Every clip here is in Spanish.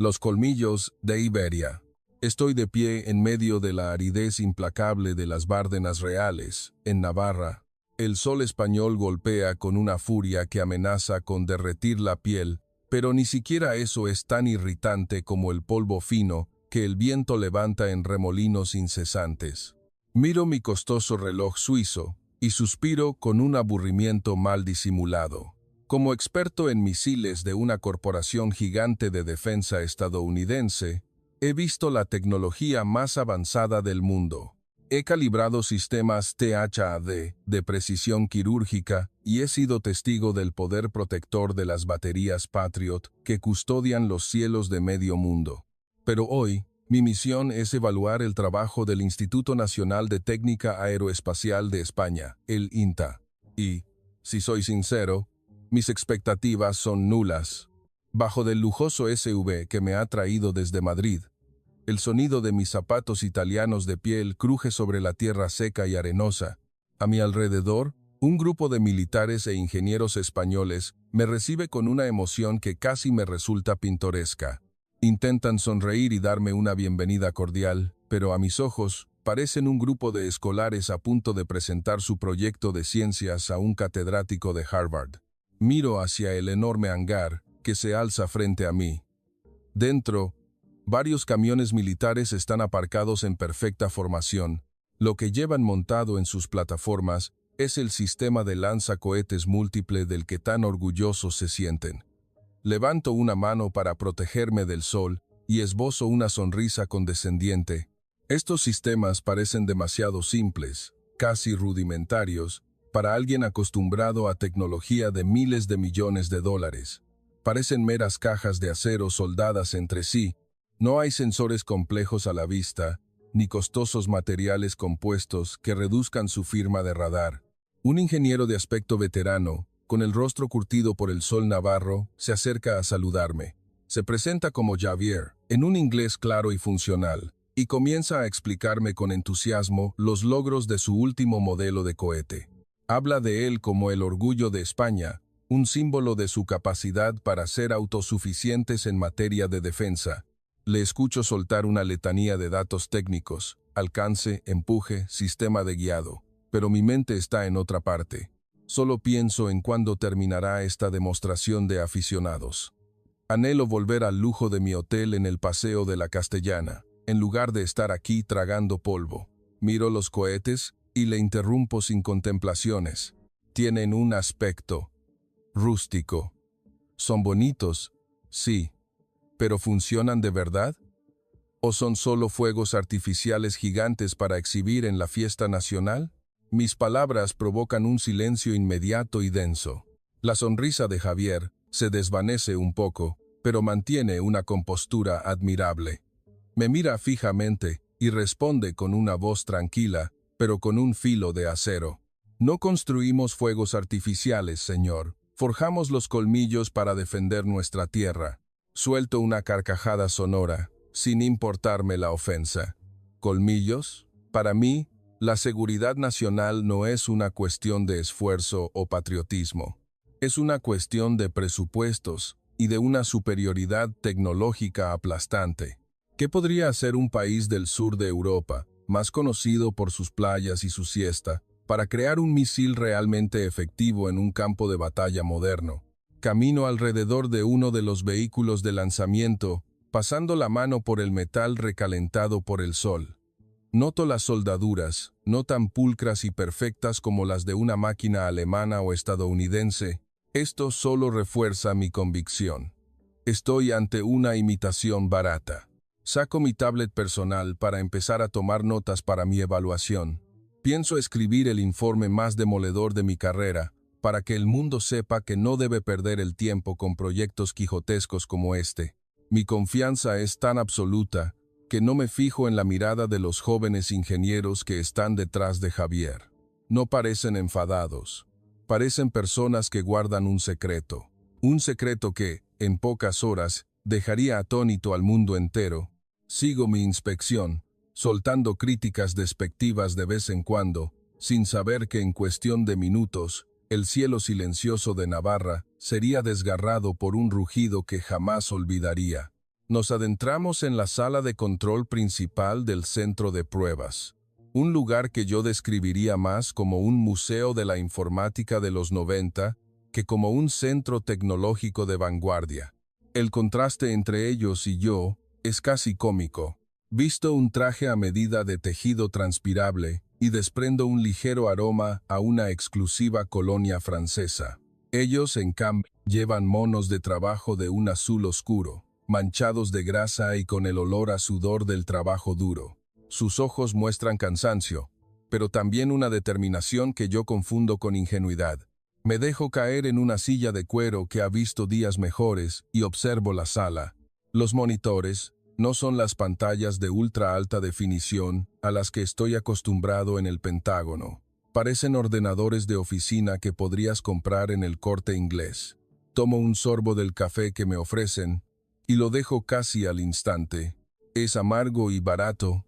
Los colmillos de Iberia. Estoy de pie en medio de la aridez implacable de las Bárdenas reales, en Navarra. El sol español golpea con una furia que amenaza con derretir la piel, pero ni siquiera eso es tan irritante como el polvo fino que el viento levanta en remolinos incesantes. Miro mi costoso reloj suizo y suspiro con un aburrimiento mal disimulado. Como experto en misiles de una corporación gigante de defensa estadounidense, he visto la tecnología más avanzada del mundo. He calibrado sistemas THAAD de precisión quirúrgica y he sido testigo del poder protector de las baterías Patriot que custodian los cielos de medio mundo. Pero hoy, mi misión es evaluar el trabajo del Instituto Nacional de Técnica Aeroespacial de España, el INTA. Y, si soy sincero, mis expectativas son nulas. Bajo del lujoso SUV que me ha traído desde Madrid, el sonido de mis zapatos italianos de piel cruje sobre la tierra seca y arenosa. A mi alrededor, un grupo de militares e ingenieros españoles me recibe con una emoción que casi me resulta pintoresca. Intentan sonreír y darme una bienvenida cordial, pero a mis ojos parecen un grupo de escolares a punto de presentar su proyecto de ciencias a un catedrático de Harvard. Miro hacia el enorme hangar que se alza frente a mí. Dentro, varios camiones militares están aparcados en perfecta formación. Lo que llevan montado en sus plataformas es el sistema de lanzacohetes múltiple del que tan orgullosos se sienten. Levanto una mano para protegerme del sol y esbozo una sonrisa condescendiente. Estos sistemas parecen demasiado simples, casi rudimentarios, para alguien acostumbrado a tecnología de miles de millones de dólares. Parecen meras cajas de acero soldadas entre sí. No hay sensores complejos a la vista, ni costosos materiales compuestos que reduzcan su firma de radar. Un ingeniero de aspecto veterano, con el rostro curtido por el sol navarro, se acerca a saludarme. Se presenta como Javier, en un inglés claro y funcional, y comienza a explicarme con entusiasmo los logros de su último modelo de cohete. Habla de él como el orgullo de España, un símbolo de su capacidad para ser autosuficientes en materia de defensa. Le escucho soltar una letanía de datos técnicos, alcance, empuje, sistema de guiado, pero mi mente está en otra parte. Solo pienso en cuándo terminará esta demostración de aficionados. Anhelo volver al lujo de mi hotel en el Paseo de la Castellana, en lugar de estar aquí tragando polvo. Miro los cohetes y le interrumpo sin contemplaciones. Tienen un aspecto rústico. Son bonitos, sí, pero ¿funcionan de verdad? ¿O son solo fuegos artificiales gigantes para exhibir en la fiesta nacional? Mis palabras provocan un silencio inmediato y denso. La sonrisa de Javier se desvanece un poco, pero mantiene una compostura admirable. Me mira fijamente y responde con una voz tranquila, pero con un filo de acero. No construimos fuegos artificiales, señor. Forjamos los colmillos para defender nuestra tierra. Suelto una carcajada sonora, sin importarme la ofensa. ¿Colmillos? Para mí, la seguridad nacional no es una cuestión de esfuerzo o patriotismo. Es una cuestión de presupuestos y de una superioridad tecnológica aplastante. ¿Qué podría hacer un país del sur de Europa, más conocido por sus playas y su siesta, para crear un misil realmente efectivo en un campo de batalla moderno? Camino alrededor de uno de los vehículos de lanzamiento, pasando la mano por el metal recalentado por el sol. Noto las soldaduras, no tan pulcras y perfectas como las de una máquina alemana o estadounidense. Esto solo refuerza mi convicción. Estoy ante una imitación barata. Saco mi tablet personal para empezar a tomar notas para mi evaluación. Pienso escribir el informe más demoledor de mi carrera, para que el mundo sepa que no debe perder el tiempo con proyectos quijotescos como este. Mi confianza es tan absoluta que no me fijo en la mirada de los jóvenes ingenieros que están detrás de Javier. No parecen enfadados. Parecen personas que guardan un secreto. Un secreto que, en pocas horas, dejaría atónito al mundo entero. Sigo mi inspección, soltando críticas despectivas de vez en cuando, sin saber que en cuestión de minutos, el cielo silencioso de Navarra sería desgarrado por un rugido que jamás olvidaría. Nos adentramos en la sala de control principal del centro de pruebas, un lugar que yo describiría más como un museo de la informática de los 90 que como un centro tecnológico de vanguardia. El contraste entre ellos y yo es casi cómico. Visto un traje a medida de tejido transpirable y desprendo un ligero aroma a una exclusiva colonia francesa. Ellos, en cambio, llevan monos de trabajo de un azul oscuro, manchados de grasa y con el olor a sudor del trabajo duro. Sus ojos muestran cansancio, pero también una determinación que yo confundo con ingenuidad. Me dejo caer en una silla de cuero que ha visto días mejores y observo la sala. Los monitores no son las pantallas de ultra alta definición a las que estoy acostumbrado en el Pentágono. Parecen ordenadores de oficina que podrías comprar en el Corte Inglés. Tomo un sorbo del café que me ofrecen y lo dejo casi al instante. Es amargo y barato,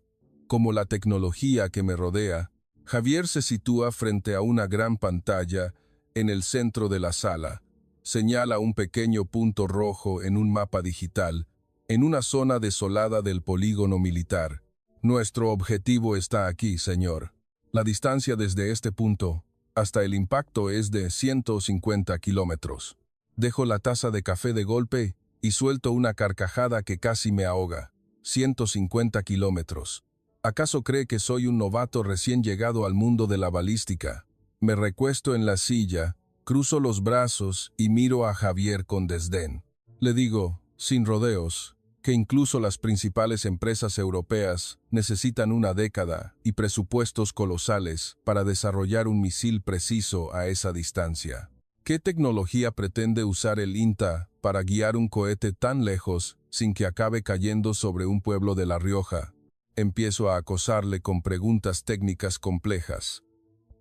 como la tecnología que me rodea. Javier se sitúa frente a una gran pantalla en el centro de la sala. Señala un pequeño punto rojo en un mapa digital, en una zona desolada del polígono militar. Nuestro objetivo está aquí, señor. La distancia desde este punto hasta el impacto es de 150 kilómetros. Dejo la taza de café de golpe y suelto una carcajada que casi me ahoga. 150 kilómetros. ¿Acaso cree que soy un novato recién llegado al mundo de la balística? Me recuesto en la silla, cruzo los brazos y miro a Javier con desdén. Le digo, sin rodeos, que incluso las principales empresas europeas necesitan una década y presupuestos colosales para desarrollar un misil preciso a esa distancia. ¿Qué tecnología pretende usar el INTA para guiar un cohete tan lejos sin que acabe cayendo sobre un pueblo de La Rioja? Empiezo a acosarle con preguntas técnicas complejas.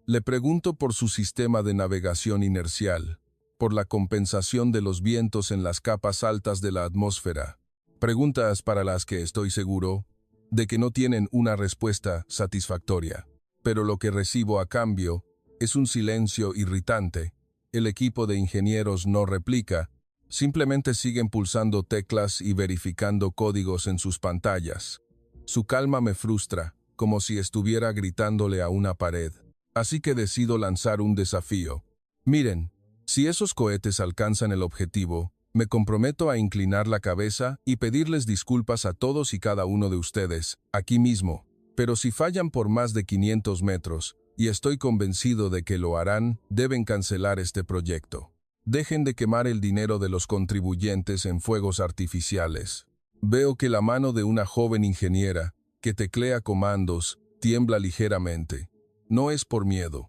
Le pregunto por su sistema de navegación inercial, por la compensación de los vientos en las capas altas de la atmósfera. Preguntas para las que estoy seguro de que no tienen una respuesta satisfactoria. Pero lo que recibo a cambio es un silencio irritante. El equipo de ingenieros no replica, simplemente siguen pulsando teclas y verificando códigos en sus pantallas. Su calma me frustra, como si estuviera gritándole a una pared. Así que decido lanzar un desafío. Miren, si esos cohetes alcanzan el objetivo, me comprometo a inclinar la cabeza y pedirles disculpas a todos y cada uno de ustedes, aquí mismo. Pero si fallan por más de 500 metros, y estoy convencido de que lo harán, deben cancelar este proyecto. Dejen de quemar el dinero de los contribuyentes en fuegos artificiales. Veo que la mano de una joven ingeniera, que teclea comandos, tiembla ligeramente. No es por miedo.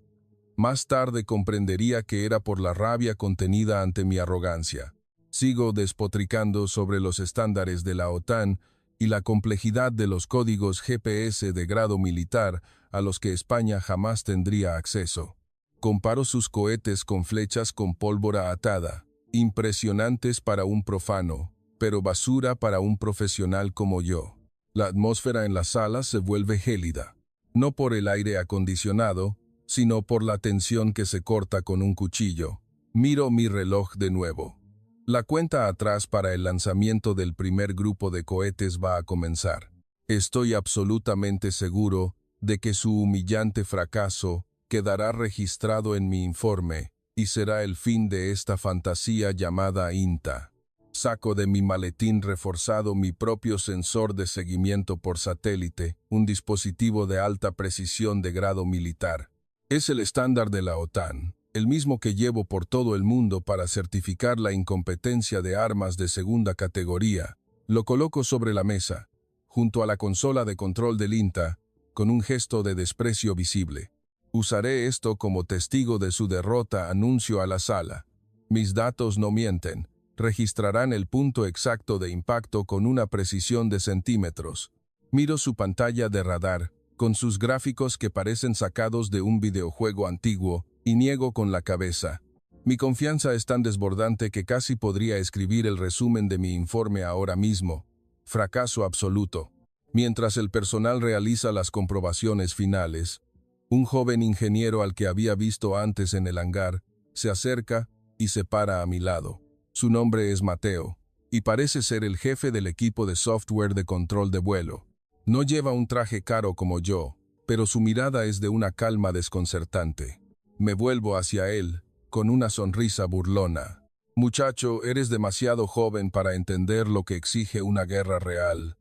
Más tarde comprendería que era por la rabia contenida ante mi arrogancia. Sigo despotricando sobre los estándares de la OTAN y la complejidad de los códigos GPS de grado militar a los que España jamás tendría acceso. Comparo sus cohetes con flechas con pólvora atada, impresionantes para un profano, pero basura para un profesional como yo. La atmósfera en la sala se vuelve gélida, no por el aire acondicionado, sino por la tensión que se corta con un cuchillo. Miro mi reloj de nuevo. La cuenta atrás para el lanzamiento del primer grupo de cohetes va a comenzar. Estoy absolutamente seguro de que su humillante fracaso quedará registrado en mi informe y será el fin de esta fantasía llamada INTA. Saco de mi maletín reforzado mi propio sensor de seguimiento por satélite, un dispositivo de alta precisión de grado militar. Es el estándar de la OTAN, el mismo que llevo por todo el mundo para certificar la incompetencia de armas de segunda categoría. Lo coloco sobre la mesa, junto a la consola de control del INTA, con un gesto de desprecio visible. Usaré esto como testigo de su derrota, anuncio a la sala. Mis datos no mienten. Registrarán el punto exacto de impacto con una precisión de centímetros. Miro su pantalla de radar, con sus gráficos que parecen sacados de un videojuego antiguo, y niego con la cabeza. Mi confianza es tan desbordante que casi podría escribir el resumen de mi informe ahora mismo. Fracaso absoluto. Mientras el personal realiza las comprobaciones finales, un joven ingeniero al que había visto antes en el hangar se acerca y se para a mi lado. Su nombre es Mateo, y parece ser el jefe del equipo de software de control de vuelo. No lleva un traje caro como yo, pero su mirada es de una calma desconcertante. Me vuelvo hacia él, con una sonrisa burlona. Muchacho, eres demasiado joven para entender lo que exige una guerra real.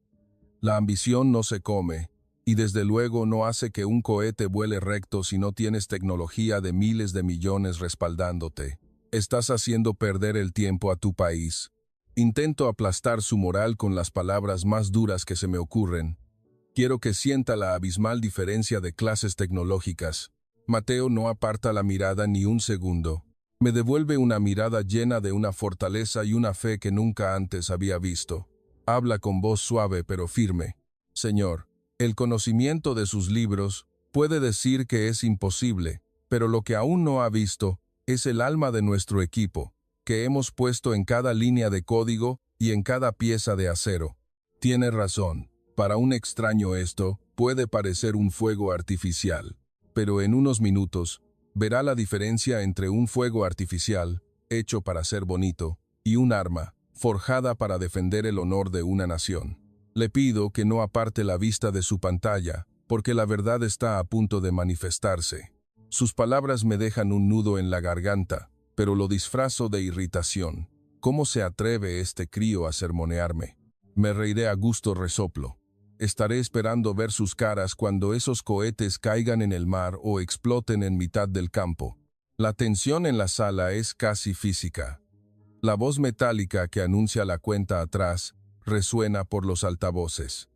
La ambición no se come, y desde luego no hace que un cohete vuele recto si no tienes tecnología de miles de millones respaldándote. Estás haciendo perder el tiempo a tu país. Intento aplastar su moral con las palabras más duras que se me ocurren. Quiero que sienta la abismal diferencia de clases tecnológicas. Mateo no aparta la mirada ni un segundo. Me devuelve una mirada llena de una fortaleza y una fe que nunca antes había visto. Habla con voz suave pero firme. Señor, el conocimiento de sus libros puede decir que es imposible, pero lo que aún no ha visto es el alma de nuestro equipo, que hemos puesto en cada línea de código y en cada pieza de acero. Tiene razón, para un extraño esto puede parecer un fuego artificial, pero en unos minutos verá la diferencia entre un fuego artificial, hecho para ser bonito, y un arma, forjada para defender el honor de una nación. Le pido que no aparte la vista de su pantalla, porque la verdad está a punto de manifestarse. Sus palabras me dejan un nudo en la garganta, pero lo disfrazo de irritación. ¿Cómo se atreve este crío a sermonearme? Me reiré a gusto, resoplo. Estaré esperando ver sus caras cuando esos cohetes caigan en el mar o exploten en mitad del campo. La tensión en la sala es casi física. La voz metálica que anuncia la cuenta atrás resuena por los altavoces.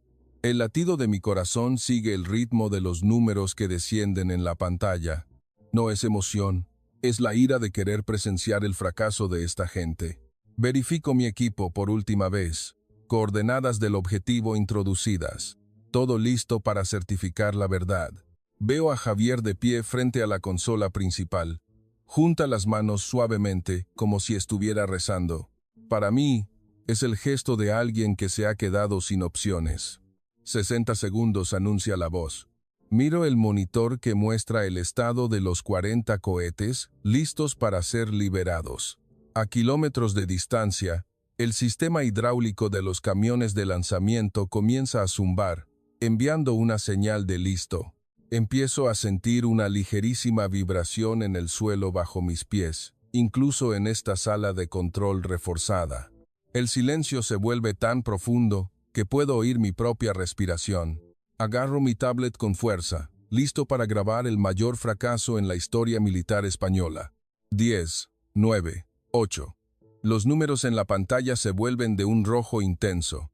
El latido de mi corazón sigue el ritmo de los números que descienden en la pantalla. No es emoción, es la ira de querer presenciar el fracaso de esta gente. Verifico mi equipo por última vez. Coordenadas del objetivo introducidas. Todo listo para certificar la verdad. Veo a Javier de pie frente a la consola principal. Junta las manos suavemente, como si estuviera rezando. Para mí, es el gesto de alguien que se ha quedado sin opciones. 60 segundos, anuncia la voz. Miro el monitor que muestra el estado de los 40 cohetes, listos para ser liberados. A kilómetros de distancia, el sistema hidráulico de los camiones de lanzamiento comienza a zumbar, enviando una señal de listo. Empiezo a sentir una ligerísima vibración en el suelo bajo mis pies, incluso en esta sala de control reforzada. El silencio se vuelve tan profundo que puedo oír mi propia respiración. Agarro mi tablet con fuerza, listo para grabar el mayor fracaso en la historia militar española. 10, 9, 8. Los números en la pantalla se vuelven de un rojo intenso.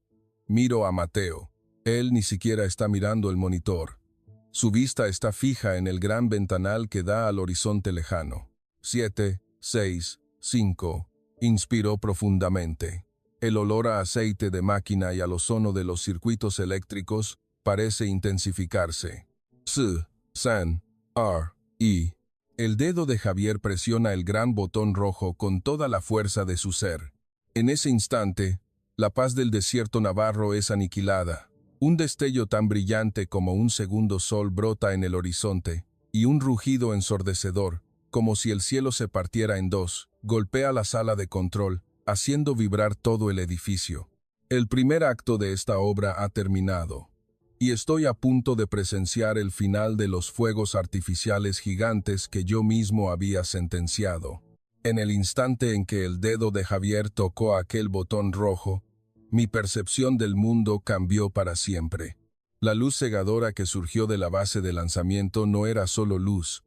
Miro a Mateo. Él ni siquiera está mirando el monitor. Su vista está fija en el gran ventanal que da al horizonte lejano. 7, 6, 5. Inspiro profundamente. El olor a aceite de máquina y al ozono de los circuitos eléctricos parece intensificarse. S, San, R, I. El dedo de Javier presiona el gran botón rojo con toda la fuerza de su ser. En ese instante, la paz del desierto navarro es aniquilada. Un destello tan brillante como un segundo sol brota en el horizonte, y un rugido ensordecedor, como si el cielo se partiera en dos, golpea la sala de control, haciendo vibrar todo el edificio. El primer acto de esta obra ha terminado, y estoy a punto de presenciar el final de los fuegos artificiales gigantes que yo mismo había sentenciado. En el instante en que el dedo de Javier tocó aquel botón rojo, mi percepción del mundo cambió para siempre. La luz cegadora que surgió de la base de lanzamiento no era solo luz,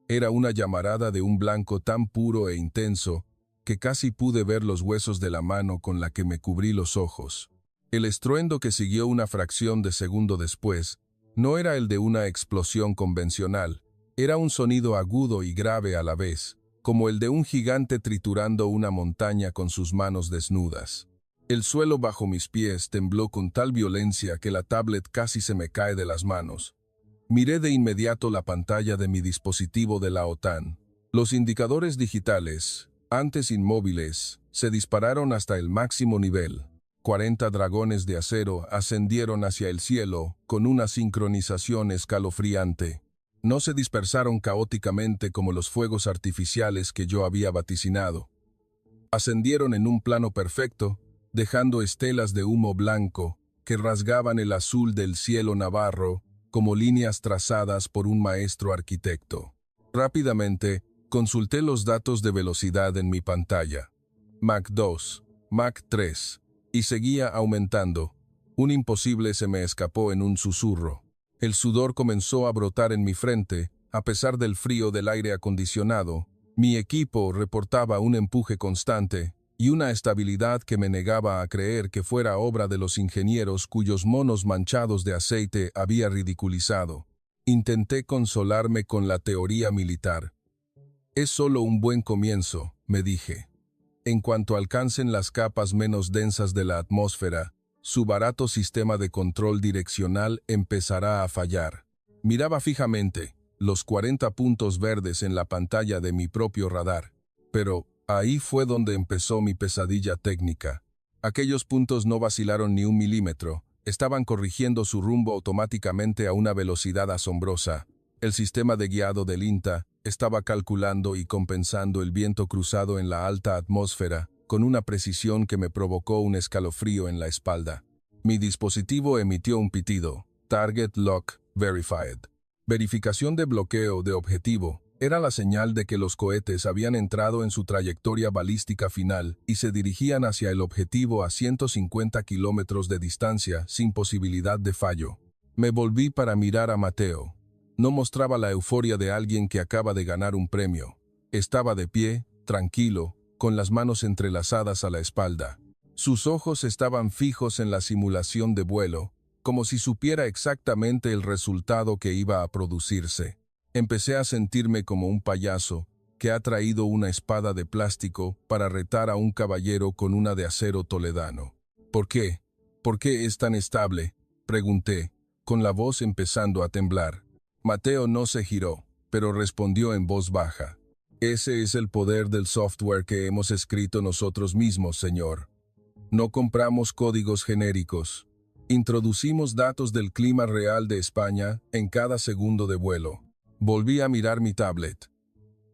era una llamarada de un blanco tan puro e intenso que casi pude ver los huesos de la mano con la que me cubrí los ojos. El estruendo que siguió una fracción de segundo después no era el de una explosión convencional, era un sonido agudo y grave a la vez, como el de un gigante triturando una montaña con sus manos desnudas. El suelo bajo mis pies tembló con tal violencia que la tablet casi se me cae de las manos. Miré de inmediato la pantalla de mi dispositivo de la OTAN. Los indicadores digitales, antes inmóviles, se dispararon hasta el máximo nivel. 40 dragones de acero ascendieron hacia el cielo con una sincronización escalofriante. No se dispersaron caóticamente como los fuegos artificiales que yo había vaticinado. Ascendieron en un plano perfecto, dejando estelas de humo blanco que rasgaban el azul del cielo navarro como líneas trazadas por un maestro arquitecto. Rápidamente, consulté los datos de velocidad en mi pantalla. Mach 2, Mach 3, y seguía aumentando. Un imposible se me escapó en un susurro. El sudor comenzó a brotar en mi frente, a pesar del frío del aire acondicionado. Mi equipo reportaba un empuje constante y una estabilidad que me negaba a creer que fuera obra de los ingenieros cuyos monos manchados de aceite había ridiculizado. Intenté consolarme con la teoría militar. Es solo un buen comienzo, me dije. En cuanto alcancen las capas menos densas de la atmósfera, su barato sistema de control direccional empezará a fallar. Miraba fijamente los 40 puntos verdes en la pantalla de mi propio radar. Pero ahí fue donde empezó mi pesadilla técnica. Aquellos puntos no vacilaron ni un milímetro. Estaban corrigiendo su rumbo automáticamente a una velocidad asombrosa. El sistema de guiado del INTA estaba calculando y compensando el viento cruzado en la alta atmósfera con una precisión que me provocó un escalofrío en la espalda. Mi dispositivo emitió un pitido. Target Lock Verified. Verificación de bloqueo de objetivo. Era la señal de que los cohetes habían entrado en su trayectoria balística final y se dirigían hacia el objetivo a 150 kilómetros de distancia sin posibilidad de fallo. Me volví para mirar a Mateo. No mostraba la euforia de alguien que acaba de ganar un premio. Estaba de pie, tranquilo, con las manos entrelazadas a la espalda. Sus ojos estaban fijos en la simulación de vuelo, como si supiera exactamente el resultado que iba a producirse. Empecé a sentirme como un payaso que ha traído una espada de plástico para retar a un caballero con una de acero toledano. ¿Por qué? ¿Por qué es tan estable?, pregunté, con la voz empezando a temblar. Mateo no se giró, pero respondió en voz baja. Ese es el poder del software que hemos escrito nosotros mismos, señor. No compramos códigos genéricos. Introducimos datos del clima real de España en cada segundo de vuelo. Volví a mirar mi tablet.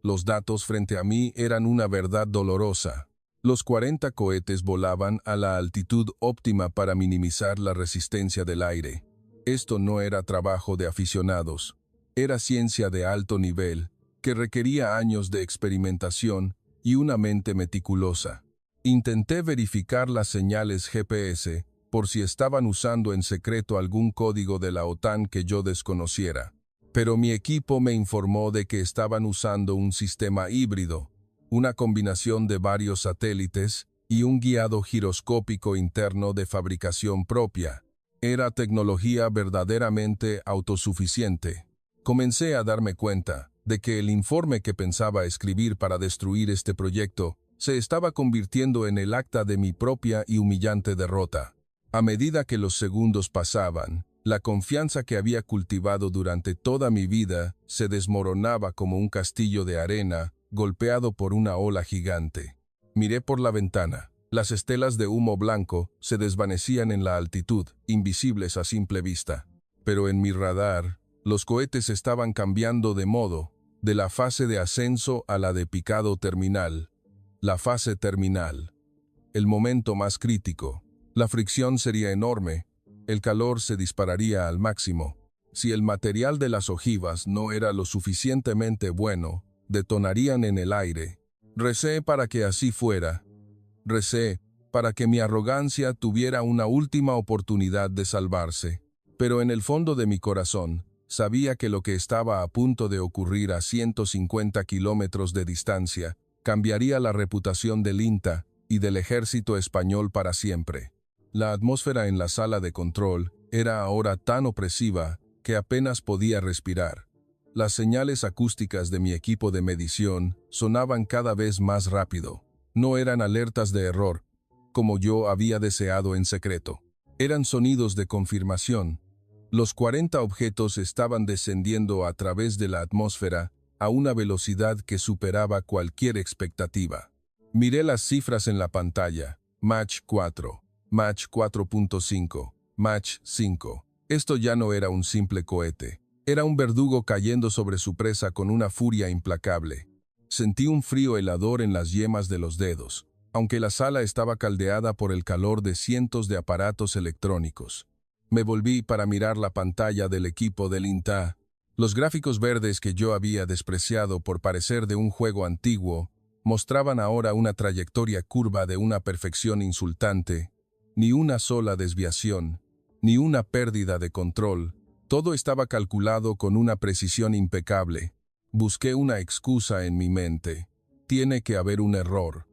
Los datos frente a mí eran una verdad dolorosa. Los 40 cohetes volaban a la altitud óptima para minimizar la resistencia del aire. Esto no era trabajo de aficionados. Era ciencia de alto nivel, que requería años de experimentación y una mente meticulosa. Intenté verificar las señales GPS por si estaban usando en secreto algún código de la OTAN que yo desconociera. Pero mi equipo me informó de que estaban usando un sistema híbrido, una combinación de varios satélites y un guiado giroscópico interno de fabricación propia. Era tecnología verdaderamente autosuficiente. Comencé a darme cuenta de que el informe que pensaba escribir para destruir este proyecto se estaba convirtiendo en el acta de mi propia y humillante derrota. A medida que los segundos pasaban, la confianza que había cultivado durante toda mi vida se desmoronaba como un castillo de arena golpeado por una ola gigante. Miré por la ventana. Las estelas de humo blanco se desvanecían en la altitud, invisibles a simple vista. Pero en mi radar, los cohetes estaban cambiando de modo, de la fase de ascenso a la de picado terminal. La fase terminal. El momento más crítico. La fricción sería enorme. El calor se dispararía al máximo. Si el material de las ojivas no era lo suficientemente bueno, detonarían en el aire. Recé para que así fuera. Recé para que mi arrogancia tuviera una última oportunidad de salvarse. Pero en el fondo de mi corazón, sabía que lo que estaba a punto de ocurrir a 150 kilómetros de distancia cambiaría la reputación del INTA y del ejército español para siempre. La atmósfera en la sala de control era ahora tan opresiva que apenas podía respirar. Las señales acústicas de mi equipo de medición sonaban cada vez más rápido. No eran alertas de error, como yo había deseado en secreto. Eran sonidos de confirmación. Los 40 objetos estaban descendiendo a través de la atmósfera a una velocidad que superaba cualquier expectativa. Miré las cifras en la pantalla. Mach 4. Mach 4.5, Mach 5. Esto ya no era un simple cohete. Era un verdugo cayendo sobre su presa con una furia implacable. Sentí un frío helador en las yemas de los dedos. aunque la sala estaba caldeada por el calor de cientos de aparatos electrónicos. Me volví para mirar la pantalla del equipo del INTA. Los gráficos verdes que yo había despreciado por parecer de un juego antiguo mostraban ahora una trayectoria curva de una perfección insultante. Ni una sola desviación, ni una pérdida de control. Todo estaba calculado con una precisión impecable. Busqué una excusa en mi mente. Tiene que haber un error.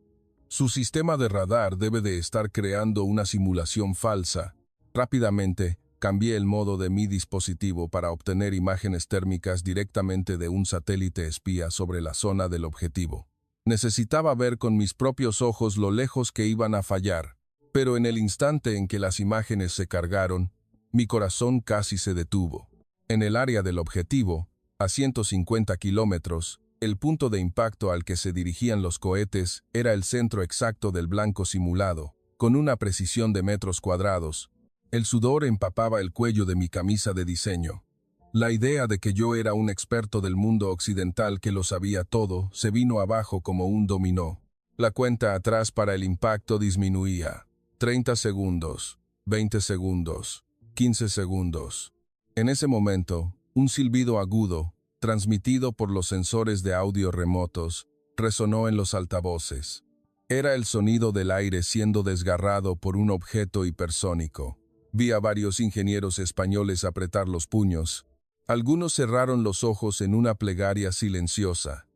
Su sistema de radar debe de estar creando una simulación falsa. Rápidamente, cambié el modo de mi dispositivo para obtener imágenes térmicas directamente de un satélite espía sobre la zona del objetivo. Necesitaba ver con mis propios ojos lo lejos que iban a fallar, pero en el instante en que las imágenes se cargaron, mi corazón casi se detuvo. En el área del objetivo, a 150 kilómetros, el punto de impacto al que se dirigían los cohetes era el centro exacto del blanco simulado, con una precisión de metros cuadrados. El sudor empapaba el cuello de mi camisa de diseño. La idea de que yo era un experto del mundo occidental que lo sabía todo se vino abajo como un dominó. La cuenta atrás para el impacto disminuía. 30 segundos, 20 segundos, 15 segundos. En ese momento, un silbido agudo, transmitido por los sensores de audio remotos, resonó en los altavoces. Era el sonido del aire siendo desgarrado por un objeto hipersónico. Vi a varios ingenieros españoles apretar los puños. Algunos cerraron los ojos en una plegaria silenciosa.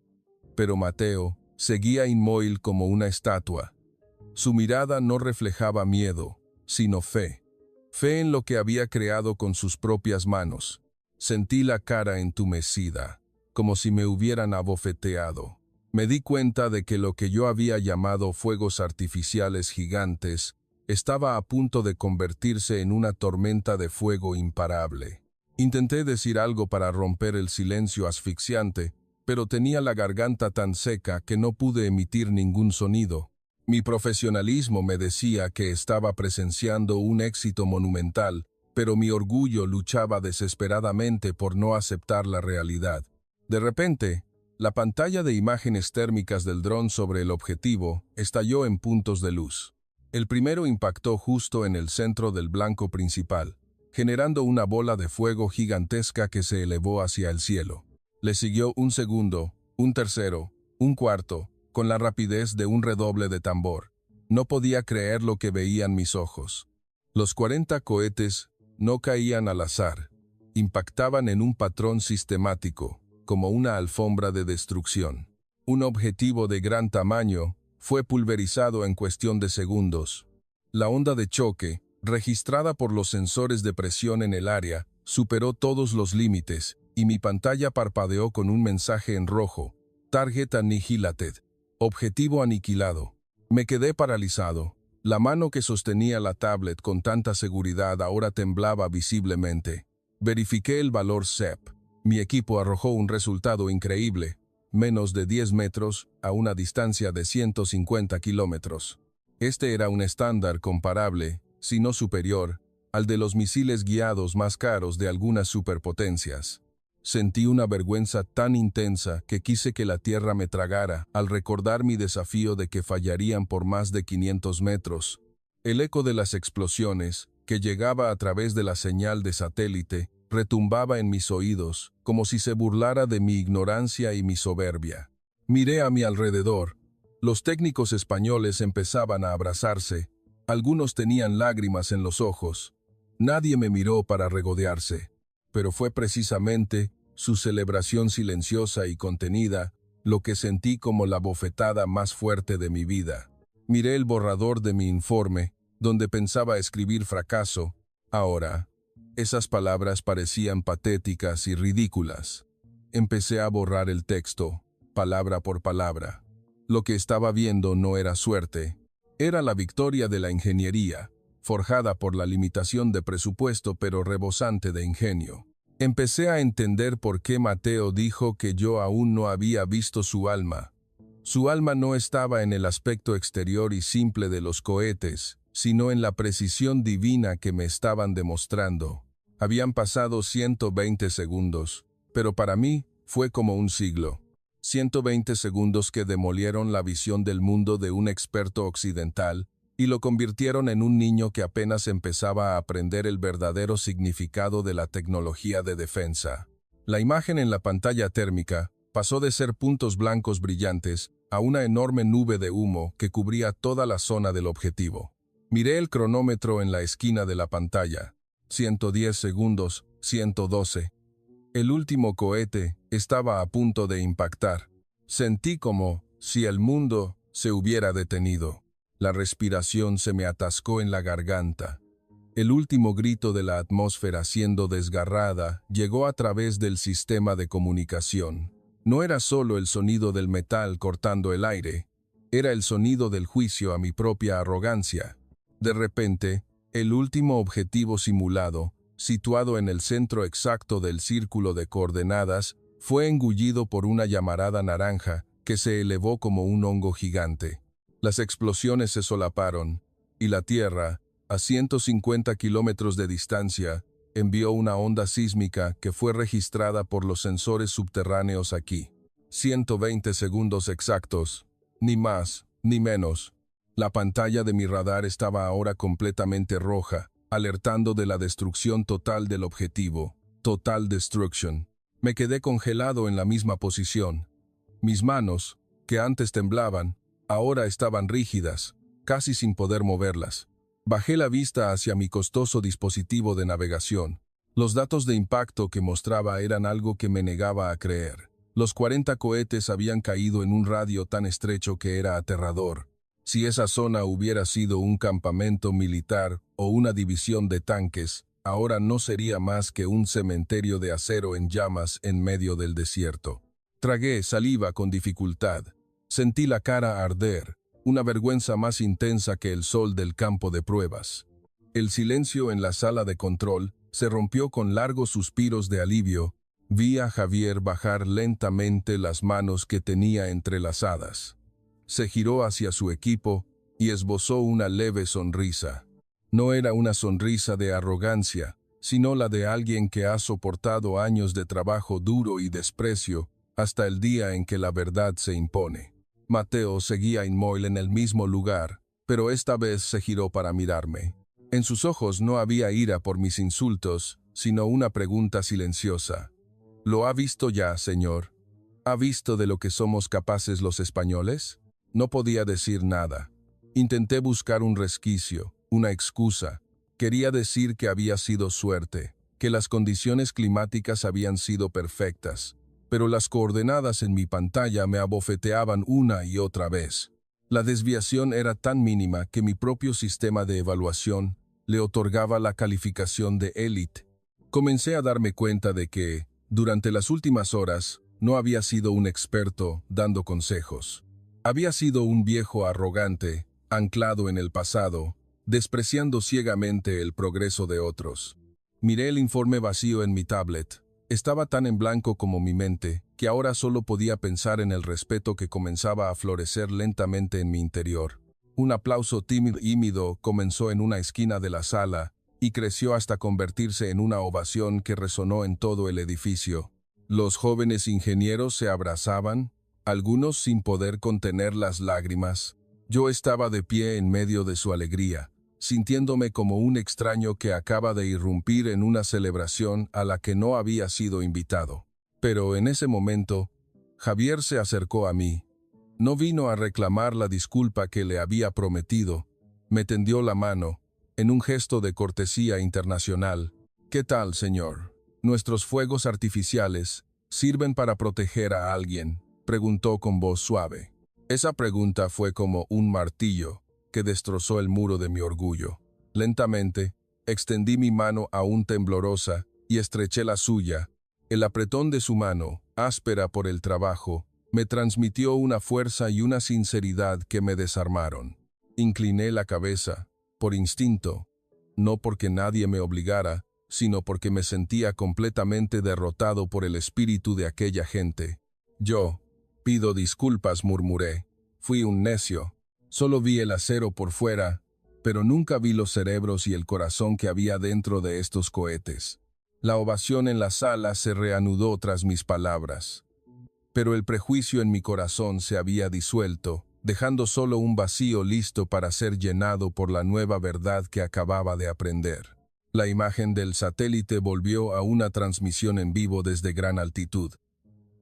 Pero Mateo seguía inmóvil como una estatua. Su mirada no reflejaba miedo, sino fe. Fe en lo que había creado con sus propias manos. Sentí la cara entumecida, como si me hubieran abofeteado. Me di cuenta de que lo que yo había llamado fuegos artificiales gigantes estaba a punto de convertirse en una tormenta de fuego imparable. Intenté decir algo para romper el silencio asfixiante, pero tenía la garganta tan seca que no pude emitir ningún sonido. Mi profesionalismo me decía que estaba presenciando un éxito monumental, pero mi orgullo luchaba desesperadamente por no aceptar la realidad. De repente, la pantalla de imágenes térmicas del dron sobre el objetivo estalló en puntos de luz. El primero impactó justo en el centro del blanco principal, generando una bola de fuego gigantesca que se elevó hacia el cielo. Le siguió un segundo, un tercero, un cuarto, con la rapidez de un redoble de tambor. No podía creer lo que veían mis ojos. Los 40 cohetes no caían al azar, impactaban en un patrón sistemático, como una alfombra de destrucción. Un objetivo de gran tamaño fue pulverizado en cuestión de segundos. La onda de choque, registrada por los sensores de presión en el área, superó todos los límites, y mi pantalla parpadeó con un mensaje en rojo: Target annihilated. Objetivo aniquilado. Me quedé paralizado. La mano que sostenía la tablet con tanta seguridad ahora temblaba visiblemente. Verifiqué el valor CEP. Mi equipo arrojó un resultado increíble. Menos de 10 metros a una distancia de 150 kilómetros. Este era un estándar comparable, si no superior, al de los misiles guiados más caros de algunas superpotencias. Sentí una vergüenza tan intensa que quise que la tierra me tragara al recordar mi desafío de que fallarían por más de 500 metros. El eco de las explosiones, que llegaba a través de la señal de satélite, retumbaba en mis oídos, como si se burlara de mi ignorancia y mi soberbia. Miré a mi alrededor. Los técnicos españoles empezaban a abrazarse. Algunos tenían lágrimas en los ojos. Nadie me miró para regodearse, pero fue precisamente su celebración silenciosa y contenida lo que sentí como la bofetada más fuerte de mi vida. Miré el borrador de mi informe, donde pensaba escribir fracaso. Ahora, esas palabras parecían patéticas y ridículas. Empecé a borrar el texto, palabra por palabra. Lo que estaba viendo no era suerte, era la victoria de la ingeniería, forjada por la limitación de presupuesto pero rebosante de ingenio. Empecé a entender por qué Mateo dijo que yo aún no había visto su alma. Su alma no estaba en el aspecto exterior y simple de los cohetes, sino en la precisión divina que me estaban demostrando. Habían pasado 120 segundos, pero para mí fue como un siglo. 120 segundos que demolieron la visión del mundo de un experto occidental y lo convirtieron en un niño que apenas empezaba a aprender el verdadero significado de la tecnología de defensa. La imagen en la pantalla térmica pasó de ser puntos blancos brillantes a una enorme nube de humo que cubría toda la zona del objetivo. Miré el cronómetro en la esquina de la pantalla. 110 segundos, 112. El último cohete estaba a punto de impactar. Sentí como si el mundo se hubiera detenido. La respiración se me atascó en la garganta. El último grito de la atmósfera siendo desgarrada llegó a través del sistema de comunicación. No era solo el sonido del metal cortando el aire, era el sonido del juicio a mi propia arrogancia. De repente, el último objetivo simulado, situado en el centro exacto del círculo de coordenadas, fue engullido por una llamarada naranja que se elevó como un hongo gigante. Las explosiones se solaparon, y la Tierra, a 150 kilómetros de distancia, envió una onda sísmica que fue registrada por los sensores subterráneos aquí. 120 segundos exactos, ni más, ni menos. La pantalla de mi radar estaba ahora completamente roja, alertando de la destrucción total del objetivo. Total destruction. Me quedé congelado en la misma posición. Mis manos, que antes temblaban, ahora estaban rígidas, casi sin poder moverlas. Bajé la vista hacia mi costoso dispositivo de navegación. Los datos de impacto que mostraba eran algo que me negaba a creer. Los 40 cohetes habían caído en un radio tan estrecho que era aterrador. Si esa zona hubiera sido un campamento militar o una división de tanques, ahora no sería más que un cementerio de acero en llamas en medio del desierto. Tragué saliva con dificultad. Sentí la cara arder, una vergüenza más intensa que el sol del campo de pruebas. El silencio en la sala de control se rompió con largos suspiros de alivio. Vi a Javier bajar lentamente las manos que tenía entrelazadas. Se giró hacia su equipo y esbozó una leve sonrisa. No era una sonrisa de arrogancia, sino la de alguien que ha soportado años de trabajo duro y desprecio hasta el día en que la verdad se impone. Mateo seguía inmóvil en el mismo lugar, pero esta vez se giró para mirarme. En sus ojos no había ira por mis insultos, sino una pregunta silenciosa. ¿Lo ha visto ya, señor? ¿Ha visto de lo que somos capaces los españoles? No podía decir nada. Intenté buscar un resquicio, una excusa. Quería decir que había sido suerte, que las condiciones climáticas habían sido perfectas, pero las coordenadas en mi pantalla me abofeteaban una y otra vez. La desviación era tan mínima que mi propio sistema de evaluación le otorgaba la calificación de élite. Comencé a darme cuenta de que, durante las últimas horas, no había sido un experto dando consejos. Había sido un viejo arrogante, anclado en el pasado, despreciando ciegamente el progreso de otros. Miré el informe vacío en mi tablet. Estaba tan en blanco como mi mente, que ahora solo podía pensar en el respeto que comenzaba a florecer lentamente en mi interior. Un aplauso tímido comenzó en una esquina de la sala y creció hasta convertirse en una ovación que resonó en todo el edificio. Los jóvenes ingenieros se abrazaban, algunos sin poder contener las lágrimas. Yo estaba de pie en medio de su alegría, sintiéndome como un extraño que acaba de irrumpir en una celebración a la que no había sido invitado. Pero en ese momento, Javier se acercó a mí. No vino a reclamar la disculpa que le había prometido. Me tendió la mano, en un gesto de cortesía internacional. ¿Qué tal, señor? ¿Nuestros fuegos artificiales sirven para proteger a alguien?, preguntó con voz suave. Esa pregunta fue como un martillo que destrozó el muro de mi orgullo. Lentamente, extendí mi mano aún temblorosa y estreché la suya. El apretón de su mano, áspera por el trabajo, me transmitió una fuerza y una sinceridad que me desarmaron. Incliné la cabeza, por instinto, no porque nadie me obligara, sino porque me sentía completamente derrotado por el espíritu de aquella gente. Yo, pido disculpas, murmuré. Fui un necio. Solo vi el acero por fuera, pero nunca vi los cerebros y el corazón que había dentro de estos cohetes. La ovación en la sala se reanudó tras mis palabras. pero el prejuicio en mi corazón se había disuelto, dejando solo un vacío listo para ser llenado por la nueva verdad que acababa de aprender. La imagen del satélite volvió a una transmisión en vivo desde gran altitud.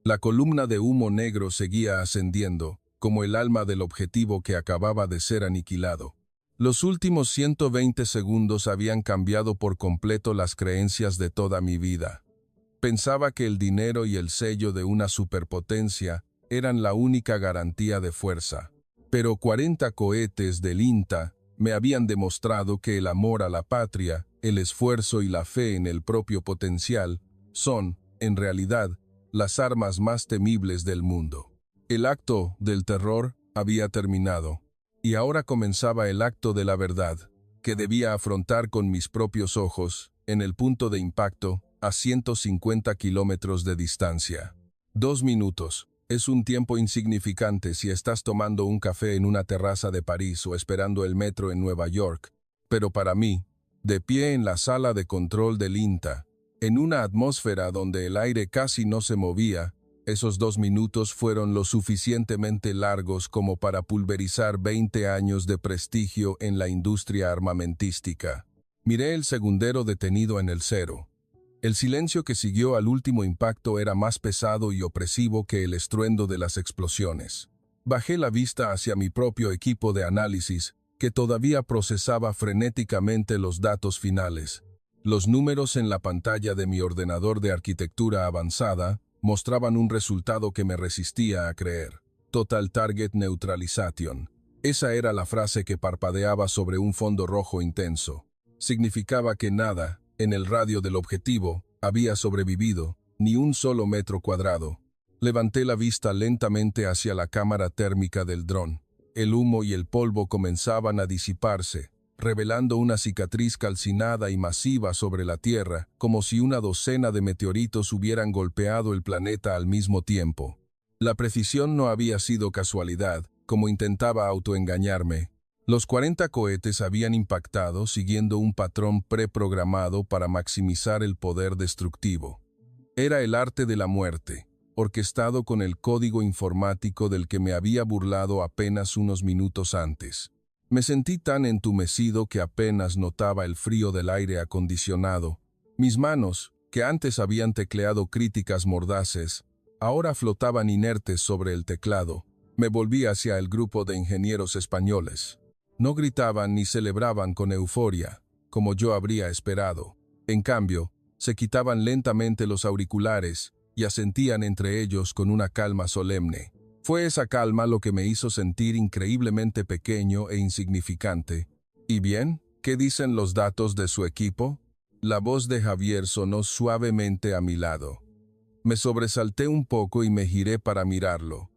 La columna de humo negro seguía ascendiendo, como el alma del objetivo que acababa de ser aniquilado. Los últimos 120 segundos habían cambiado por completo las creencias de toda mi vida. Pensaba que el dinero y el sello de una superpotencia eran la única garantía de fuerza. Pero 40 cohetes del INTA me habían demostrado que el amor a la patria, el esfuerzo y la fe en el propio potencial son, en realidad, las armas más temibles del mundo. El acto del terror había terminado, y ahora comenzaba el acto de la verdad, que debía afrontar con mis propios ojos, en el punto de impacto, a 150 kilómetros de distancia. 2 minutos. Es un tiempo insignificante si estás tomando un café en una terraza de París o esperando el metro en Nueva York, pero para mí, de pie en la sala de control del INTA, en una atmósfera donde el aire casi no se movía, esos 2 minutos fueron lo suficientemente largos como para pulverizar 20 años de prestigio en la industria armamentística. Miré el segundero detenido en el cero. El silencio que siguió al último impacto era más pesado y opresivo que el estruendo de las explosiones. Bajé la vista hacia mi propio equipo de análisis, que todavía procesaba frenéticamente los datos finales. Los números en la pantalla de mi ordenador de arquitectura avanzada mostraban un resultado que me resistía a creer. Total Target Neutralization. Esa era la frase que parpadeaba sobre un fondo rojo intenso. Significaba que nada, en el radio del objetivo, había sobrevivido, ni un solo metro cuadrado. Levanté la vista lentamente hacia la cámara térmica del dron. El humo y el polvo comenzaban a disiparse, revelando una cicatriz calcinada y masiva sobre la Tierra, como si una docena de meteoritos hubieran golpeado el planeta al mismo tiempo. La precisión no había sido casualidad, como intentaba autoengañarme. Los 40 cohetes habían impactado siguiendo un patrón preprogramado para maximizar el poder destructivo. Era el arte de la muerte, orquestado con el código informático del que me había burlado apenas unos minutos antes. Me sentí tan entumecido que apenas notaba el frío del aire acondicionado. Mis manos, que antes habían tecleado críticas mordaces, ahora flotaban inertes sobre el teclado. Me volví hacia el grupo de ingenieros españoles. No gritaban ni celebraban con euforia, como yo habría esperado. En cambio, se quitaban lentamente los auriculares y asentían entre ellos con una calma solemne. Fue esa calma lo que me hizo sentir increíblemente pequeño e insignificante. ¿Y bien? ¿Qué dicen los datos de su equipo? La voz de Javier sonó suavemente a mi lado. Me sobresalté un poco y me giré para mirarlo.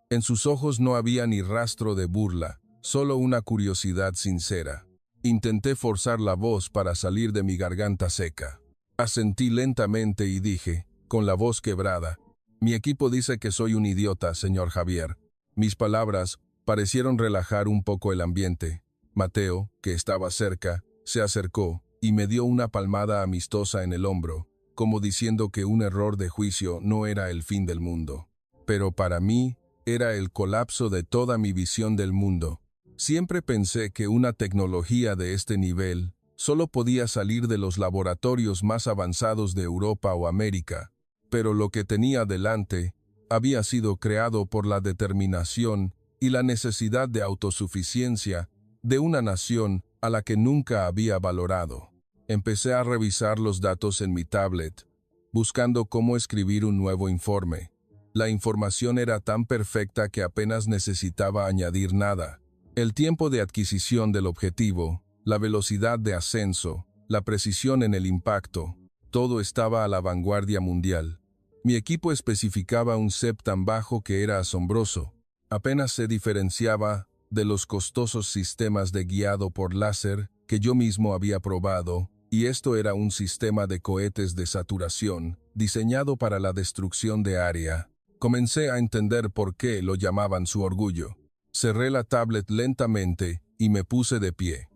En sus ojos no había ni rastro de burla, solo una curiosidad sincera. Intenté forzar la voz para salir de mi garganta seca. Asentí lentamente y dije, con la voz quebrada, «Mi equipo dice que soy un idiota, señor Javier». Mis palabras parecieron relajar un poco el ambiente. Mateo, que estaba cerca, se acercó y me dio una palmada amistosa en el hombro, como diciendo que un error de juicio no era el fin del mundo. Pero para mí, era el colapso de toda mi visión del mundo. Siempre pensé que una tecnología de este nivel solo podía salir de los laboratorios más avanzados de Europa o América, pero lo que tenía delante había sido creado por la determinación y la necesidad de autosuficiencia de una nación a la que nunca había valorado. Empecé a revisar los datos en mi tablet, buscando cómo escribir un nuevo informe. La información era tan perfecta que apenas necesitaba añadir nada. El tiempo de adquisición del objetivo, la velocidad de ascenso, la precisión en el impacto, todo estaba a la vanguardia mundial. Mi equipo especificaba un CEP tan bajo que era asombroso. Apenas se diferenciaba de los costosos sistemas de guiado por láser que yo mismo había probado, y esto era un sistema de cohetes de saturación, diseñado para la destrucción de área. Comencé a entender por qué lo llamaban su orgullo. Cerré la tablet lentamente y me puse de pie.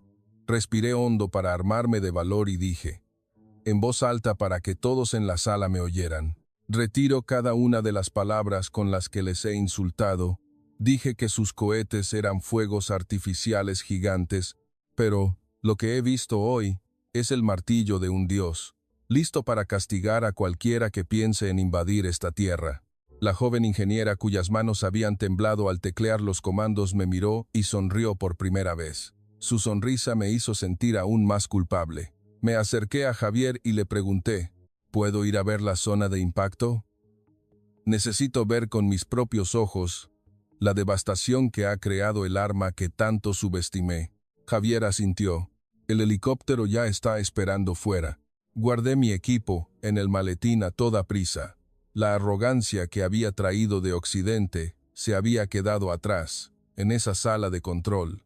Respiré hondo para armarme de valor y dije, en voz alta para que todos en la sala me oyeran, Retiro cada una de las palabras con las que les he insultado. Dije que sus cohetes eran fuegos artificiales gigantes, pero lo que he visto hoy es el martillo de un dios, listo para castigar a cualquiera que piense en invadir esta tierra. La joven ingeniera cuyas manos habían temblado al teclear los comandos me miró y sonrió por primera vez. Su sonrisa me hizo sentir aún más culpable. Me acerqué a Javier y le pregunté, ¿puedo ir a ver la zona de impacto? Necesito ver con mis propios ojos la devastación que ha creado el arma que tanto subestimé. Javier asintió. El helicóptero ya está esperando fuera. Guardé mi equipo en el maletín a toda prisa. La arrogancia que había traído de Occidente se había quedado atrás, en esa sala de control.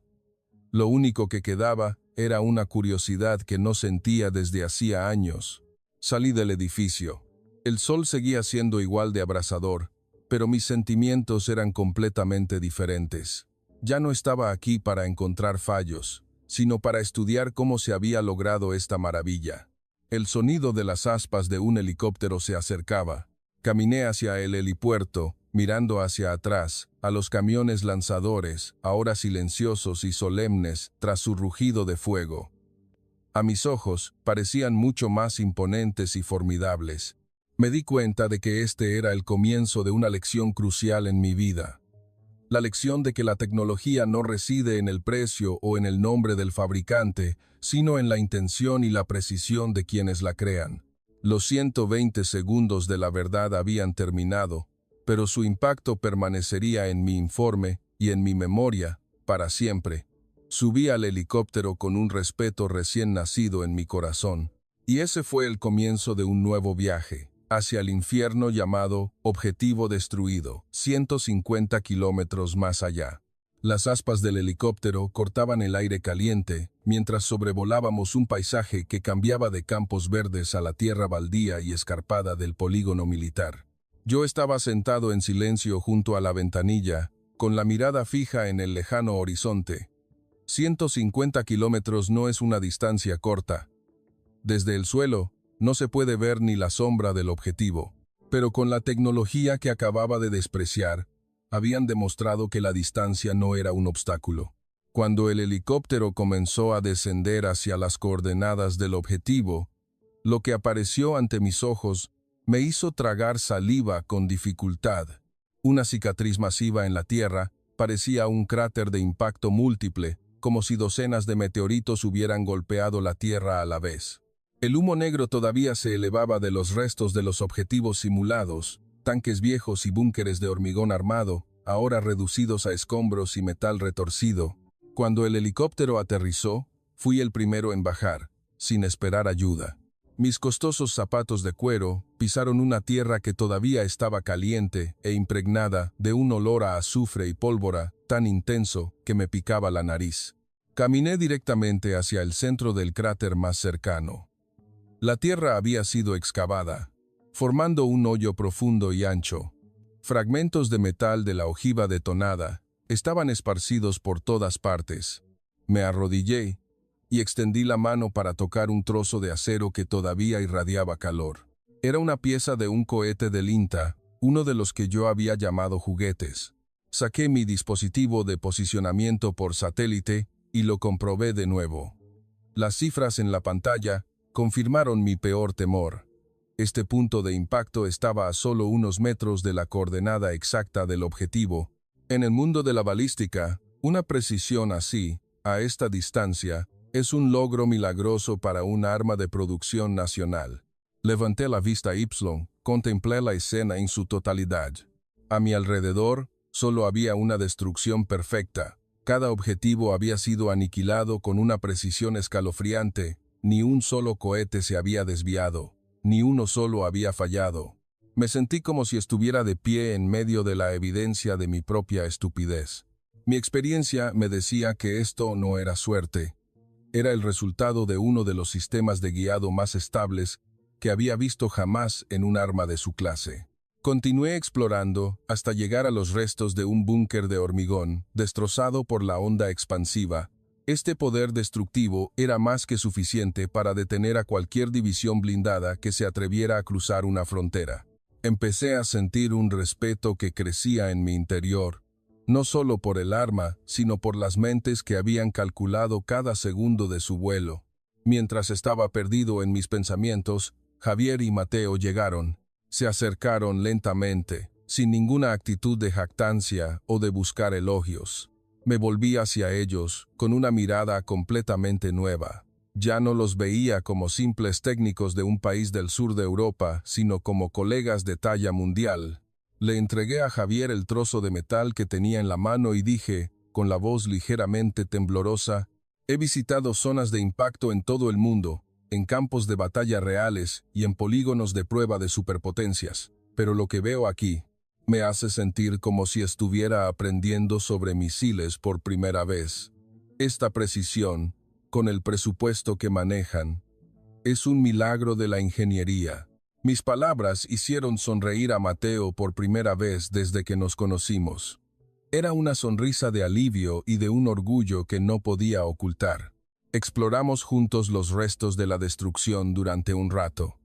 Lo único que quedaba era una curiosidad que no sentía desde hacía años. Salí del edificio. El sol seguía siendo igual de abrasador, pero mis sentimientos eran completamente diferentes. Ya no estaba aquí para encontrar fallos, sino para estudiar cómo se había logrado esta maravilla. El sonido de las aspas de un helicóptero se acercaba. Caminé hacia el helipuerto, mirando hacia atrás, a los camiones lanzadores, ahora silenciosos y solemnes, tras su rugido de fuego. A mis ojos, parecían mucho más imponentes y formidables. Me di cuenta de que este era el comienzo de una lección crucial en mi vida. La lección de que la tecnología no reside en el precio o en el nombre del fabricante, sino en la intención y la precisión de quienes la crean. Los 120 segundos de la verdad habían terminado, pero su impacto permanecería en mi informe y en mi memoria para siempre. Subí al helicóptero con un respeto recién nacido en mi corazón, y ese fue el comienzo de un nuevo viaje, hacia el infierno llamado Objetivo Destruido, 150 kilómetros más allá. Las aspas del helicóptero cortaban el aire caliente, mientras sobrevolábamos un paisaje que cambiaba de campos verdes a la tierra baldía y escarpada del polígono militar. Yo estaba sentado en silencio junto a la ventanilla, con la mirada fija en el lejano horizonte. 150 kilómetros no es una distancia corta. Desde el suelo, no se puede ver ni la sombra del objetivo, pero con la tecnología que acababa de despreciar, habían demostrado que la distancia no era un obstáculo. Cuando el helicóptero comenzó a descender hacia las coordenadas del objetivo, lo que apareció ante mis ojos me hizo tragar saliva con dificultad. Una cicatriz masiva en la tierra parecía un cráter de impacto múltiple, como si docenas de meteoritos hubieran golpeado la tierra a la vez. El humo negro todavía se elevaba de los restos de los objetivos simulados, tanques viejos y búnkeres de hormigón armado, ahora reducidos a escombros y metal retorcido. Cuando el helicóptero aterrizó, fui el primero en bajar, sin esperar ayuda. Mis costosos zapatos de cuero pisaron una tierra que todavía estaba caliente e impregnada de un olor a azufre y pólvora tan intenso que me picaba la nariz. Caminé directamente hacia el centro del cráter más cercano. La tierra había sido excavada, formando un hoyo profundo y ancho. Fragmentos de metal de la ojiva detonada estaban esparcidos por todas partes. Me arrodillé y extendí la mano para tocar un trozo de acero que todavía irradiaba calor. Era una pieza de un cohete del INTA, uno de los que yo había llamado juguetes. Saqué mi dispositivo de posicionamiento por satélite y lo comprobé de nuevo. Las cifras en la pantalla confirmaron mi peor temor. Este punto de impacto estaba a solo unos metros de la coordenada exacta del objetivo. En el mundo de la balística, una precisión así, a esta distancia, es un logro milagroso para un arma de producción nacional. Levanté la vista contemplé la escena en su totalidad. A mi alrededor, solo había una destrucción perfecta. Cada objetivo había sido aniquilado con una precisión escalofriante. Ni un solo cohete se había desviado, ni uno solo había fallado. Me sentí como si estuviera de pie en medio de la evidencia de mi propia estupidez. Mi experiencia me decía que esto no era suerte. Era el resultado de uno de los sistemas de guiado más estables que había visto jamás en un arma de su clase. Continué explorando hasta llegar a los restos de un búnker de hormigón, destrozado por la onda expansiva. Este poder destructivo era más que suficiente para detener a cualquier división blindada que se atreviera a cruzar una frontera. Empecé a sentir un respeto que crecía en mi interior, no solo por el arma, sino por las mentes que habían calculado cada segundo de su vuelo. Mientras estaba perdido en mis pensamientos, Javier y Mateo llegaron. Se acercaron lentamente, sin ninguna actitud de jactancia o de buscar elogios. Me volví hacia ellos, con una mirada completamente nueva. Ya no los veía como simples técnicos de un país del sur de Europa, sino como colegas de talla mundial. Le entregué a Javier el trozo de metal que tenía en la mano y dije, con la voz ligeramente temblorosa, «He visitado zonas de impacto en todo el mundo, en campos de batalla reales y en polígonos de prueba de superpotencias, pero lo que veo aquí me hace sentir como si estuviera aprendiendo sobre misiles por primera vez. Esta precisión, con el presupuesto que manejan, es un milagro de la ingeniería». Mis palabras hicieron sonreír a Mateo por primera vez desde que nos conocimos. Era una sonrisa de alivio y de un orgullo que no podía ocultar. Exploramos juntos los restos de la destrucción durante un rato.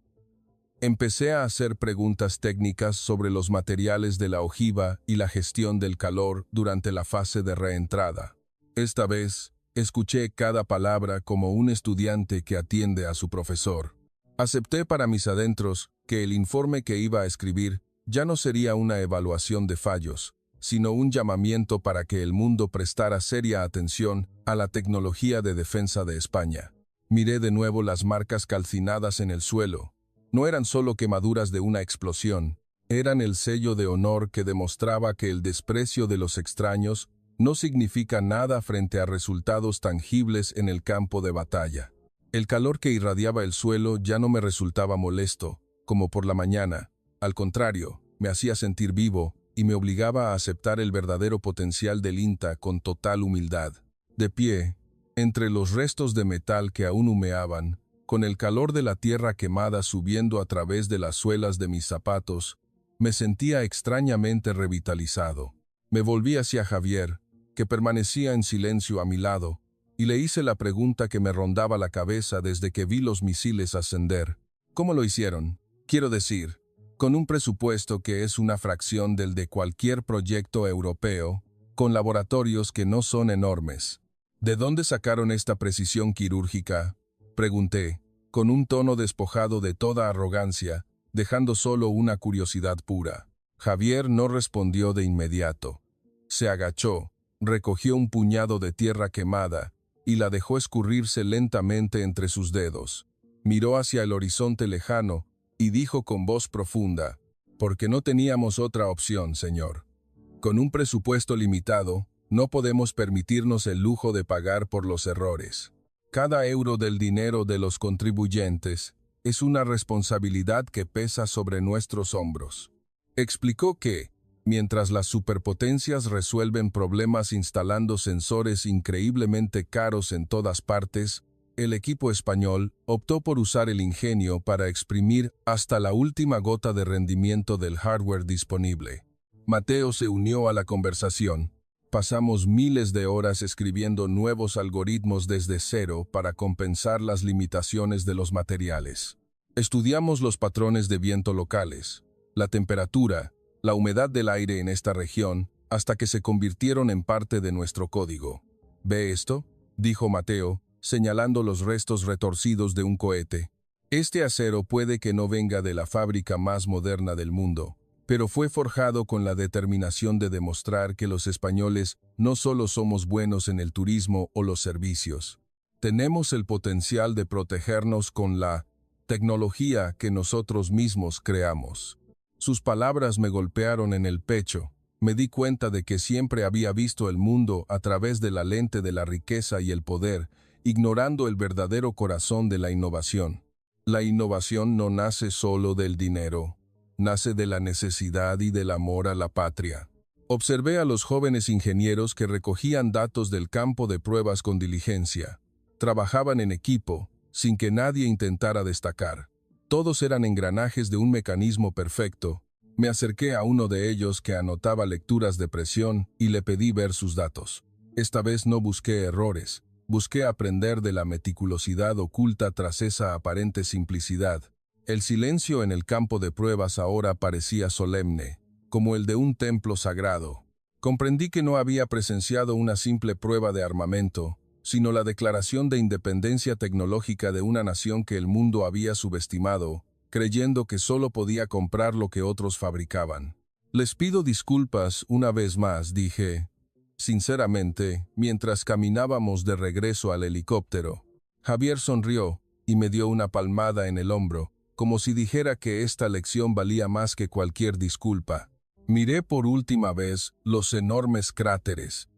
Empecé a hacer preguntas técnicas sobre los materiales de la ojiva y la gestión del calor durante la fase de reentrada. Esta vez, escuché cada palabra como un estudiante que atiende a su profesor. Acepté para mis adentros que el informe que iba a escribir ya no sería una evaluación de fallos, sino un llamamiento para que el mundo prestara seria atención a la tecnología de defensa de España. Miré de nuevo las marcas calcinadas en el suelo. No eran solo quemaduras de una explosión, eran el sello de honor que demostraba que el desprecio de los extraños no significa nada frente a resultados tangibles en el campo de batalla. El calor que irradiaba el suelo ya no me resultaba molesto, como por la mañana. Al contrario, me hacía sentir vivo y me obligaba a aceptar el verdadero potencial del INTA con total humildad. De pie, entre los restos de metal que aún humeaban, con el calor de la tierra quemada subiendo a través de las suelas de mis zapatos, me sentía extrañamente revitalizado. Me volví hacia Javier, que permanecía en silencio a mi lado, y le hice la pregunta que me rondaba la cabeza desde que vi los misiles ascender. ¿Cómo lo hicieron? Quiero decir, con un presupuesto que es una fracción del de cualquier proyecto europeo, con laboratorios que no son enormes. ¿De dónde sacaron esta precisión quirúrgica?, pregunté, con un tono despojado de toda arrogancia, dejando solo una curiosidad pura. Javier no respondió de inmediato. Se agachó, recogió un puñado de tierra quemada y la dejó escurrirse lentamente entre sus dedos. Miró hacia el horizonte lejano y dijo con voz profunda, «Porque no teníamos otra opción, señor. Con un presupuesto limitado, no podemos permitirnos el lujo de pagar por los errores. Cada euro del dinero de los contribuyentes es una responsabilidad que pesa sobre nuestros hombros». Explicó que, mientras las superpotencias resuelven problemas instalando sensores increíblemente caros en todas partes, el equipo español optó por usar el ingenio para exprimir hasta la última gota de rendimiento del hardware disponible. Mateo se unió a la conversación. Pasamos miles de horas escribiendo nuevos algoritmos desde cero para compensar las limitaciones de los materiales. Estudiamos los patrones de viento locales, la temperatura, la humedad del aire en esta región, hasta que se convirtieron en parte de nuestro código. «¿Ve esto?», dijo Mateo, señalando los restos retorcidos de un cohete. «Este acero puede que no venga de la fábrica más moderna del mundo, pero fue forjado con la determinación de demostrar que los españoles no solo somos buenos en el turismo o los servicios. Tenemos el potencial de protegernos con la tecnología que nosotros mismos creamos». Sus palabras me golpearon en el pecho. Me di cuenta de que siempre había visto el mundo a través de la lente de la riqueza y el poder, ignorando el verdadero corazón de la innovación. La innovación no nace solo del dinero, nace de la necesidad y del amor a la patria. Observé a los jóvenes ingenieros que recogían datos del campo de pruebas con diligencia. Trabajaban en equipo, sin que nadie intentara destacar. Todos eran engranajes de un mecanismo perfecto. Me acerqué a uno de ellos que anotaba lecturas de presión y le pedí ver sus datos. Esta vez no busqué errores, busqué aprender de la meticulosidad oculta tras esa aparente simplicidad. El silencio en el campo de pruebas ahora parecía solemne, como el de un templo sagrado. Comprendí que no había presenciado una simple prueba de armamento, sino la declaración de independencia tecnológica de una nación que el mundo había subestimado, creyendo que solo podía comprar lo que otros fabricaban. Les pido disculpas una vez más, dije, sinceramente, mientras caminábamos de regreso al helicóptero. Javier sonrió y me dio una palmada en el hombro, como si dijera que esta lección valía más que cualquier disculpa. Miré por última vez los enormes cráteres.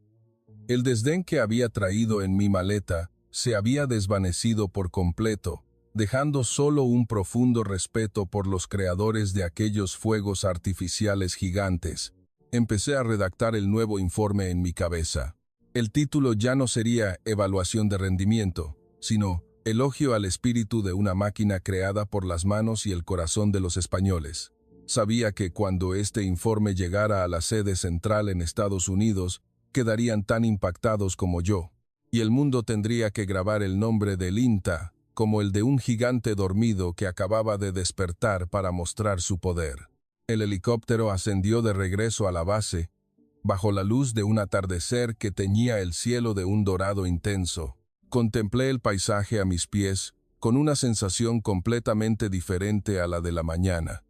El desdén que había traído en mi maleta se había desvanecido por completo, dejando solo un profundo respeto por los creadores de aquellos fuegos artificiales gigantes. Empecé a redactar el nuevo informe en mi cabeza. El título ya no sería Evaluación de rendimiento, sino Elogio al espíritu de una máquina creada por las manos y el corazón de los españoles. Sabía que cuando este informe llegara a la sede central en Estados Unidos, quedarían tan impactados como yo, y el mundo tendría que grabar el nombre del INTA como el de un gigante dormido que acababa de despertar para mostrar su poder. El helicóptero ascendió de regreso a la base, bajo la luz de un atardecer que teñía el cielo de un dorado intenso. Contemplé el paisaje a mis pies, con una sensación completamente diferente a la de la mañana.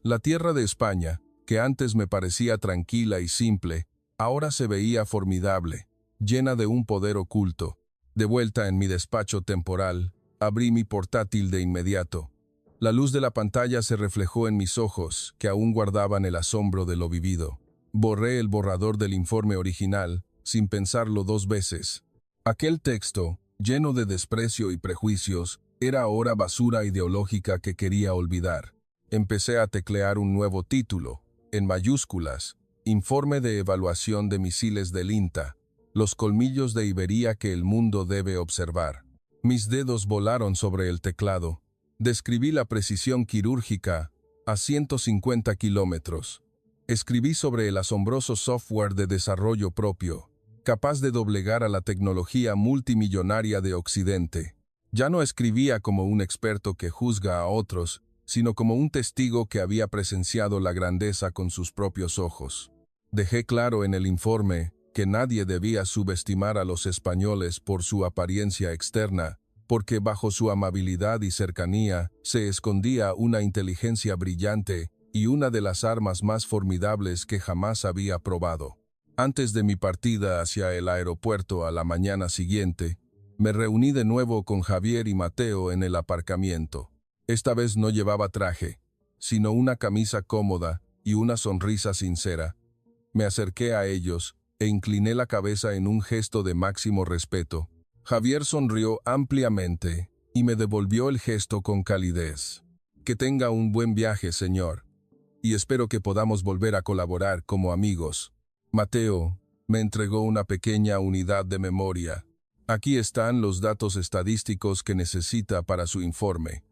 La tierra de España, que antes me parecía tranquila y simple, ahora se veía formidable, llena de un poder oculto. De vuelta en mi despacho temporal, abrí mi portátil de inmediato. La luz de la pantalla se reflejó en mis ojos, que aún guardaban el asombro de lo vivido. Borré el borrador del informe original, sin pensarlo 2 veces. Aquel texto, lleno de desprecio y prejuicios, era ahora basura ideológica que quería olvidar. Empecé a teclear un nuevo título, en mayúsculas, Informe de Evaluación de Misiles del INTA, los colmillos de Iberia que el mundo debe observar. Mis dedos volaron sobre el teclado. Describí la precisión quirúrgica a 150 kilómetros. Escribí sobre el asombroso software de desarrollo propio, capaz de doblegar a la tecnología multimillonaria de Occidente. Ya no escribía como un experto que juzga a otros, sino como un testigo que había presenciado la grandeza con sus propios ojos. Dejé claro en el informe que nadie debía subestimar a los españoles por su apariencia externa, porque bajo su amabilidad y cercanía se escondía una inteligencia brillante y una de las armas más formidables que jamás había probado. Antes de mi partida hacia el aeropuerto a la mañana siguiente, me reuní de nuevo con Javier y Mateo en el aparcamiento. Esta vez no llevaba traje, sino una camisa cómoda y una sonrisa sincera. Me acerqué a ellos e incliné la cabeza en un gesto de máximo respeto. Javier sonrió ampliamente y me devolvió el gesto con calidez. Que tenga un buen viaje, señor, y espero que podamos volver a colaborar como amigos. Mateo me entregó una pequeña unidad de memoria. Aquí están los datos estadísticos que necesita para su informe.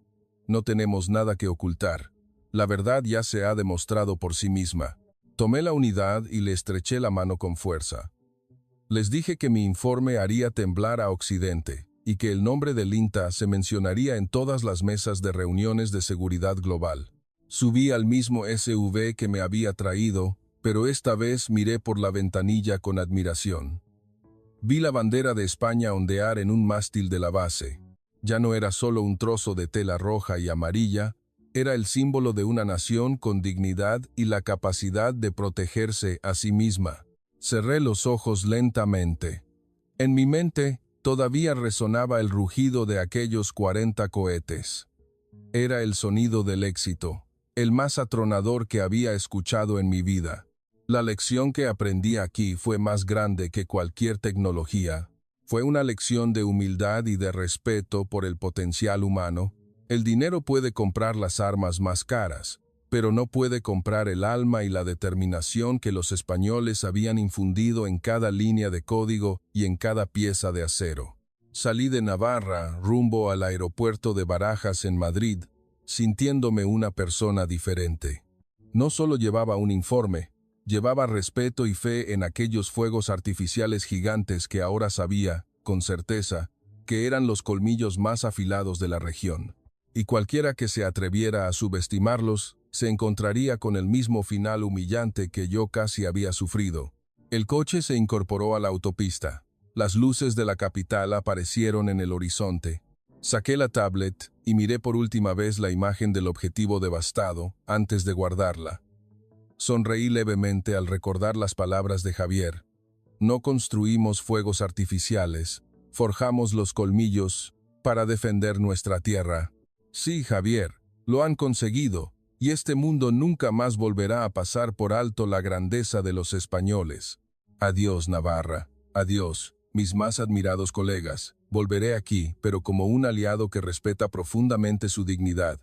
No tenemos nada que ocultar. La verdad ya se ha demostrado por sí misma. Tomé la unidad y le estreché la mano con fuerza. Les dije que mi informe haría temblar a Occidente y que el nombre del INTA se mencionaría en todas las mesas de reuniones de seguridad global. Subí al mismo SUV que me había traído, pero esta vez miré por la ventanilla con admiración. Vi la bandera de España ondear en un mástil de la base. Ya no era solo un trozo de tela roja y amarilla, era el símbolo de una nación con dignidad y la capacidad de protegerse a sí misma. Cerré los ojos lentamente. En mi mente todavía resonaba el rugido de aquellos 40 cohetes. Era el sonido del éxito, el más atronador que había escuchado en mi vida. La lección que aprendí aquí fue más grande que cualquier tecnología. Fue una lección de humildad y de respeto por el potencial humano. El dinero puede comprar las armas más caras, pero no puede comprar el alma y la determinación que los españoles habían infundido en cada línea de código y en cada pieza de acero. Salí de Navarra rumbo al aeropuerto de Barajas en Madrid, sintiéndome una persona diferente. No solo llevaba un informe, llevaba respeto y fe en aquellos fuegos artificiales gigantes que ahora sabía, con certeza, que eran los colmillos más afilados de la región. y cualquiera que se atreviera a subestimarlos se encontraría con el mismo final humillante que yo casi había sufrido. El coche se incorporó a la autopista. Las luces de la capital aparecieron en el horizonte. Saqué la tablet y miré por última vez la imagen del objetivo devastado antes de guardarla. Sonreí levemente al recordar las palabras de Javier. No construimos fuegos artificiales, forjamos los colmillos para defender nuestra tierra. Sí, Javier, lo han conseguido, y este mundo nunca más volverá a pasar por alto la grandeza de los españoles. Adiós, Navarra. Adiós, mis más admirados colegas. Volveré aquí, pero como un aliado que respeta profundamente su dignidad.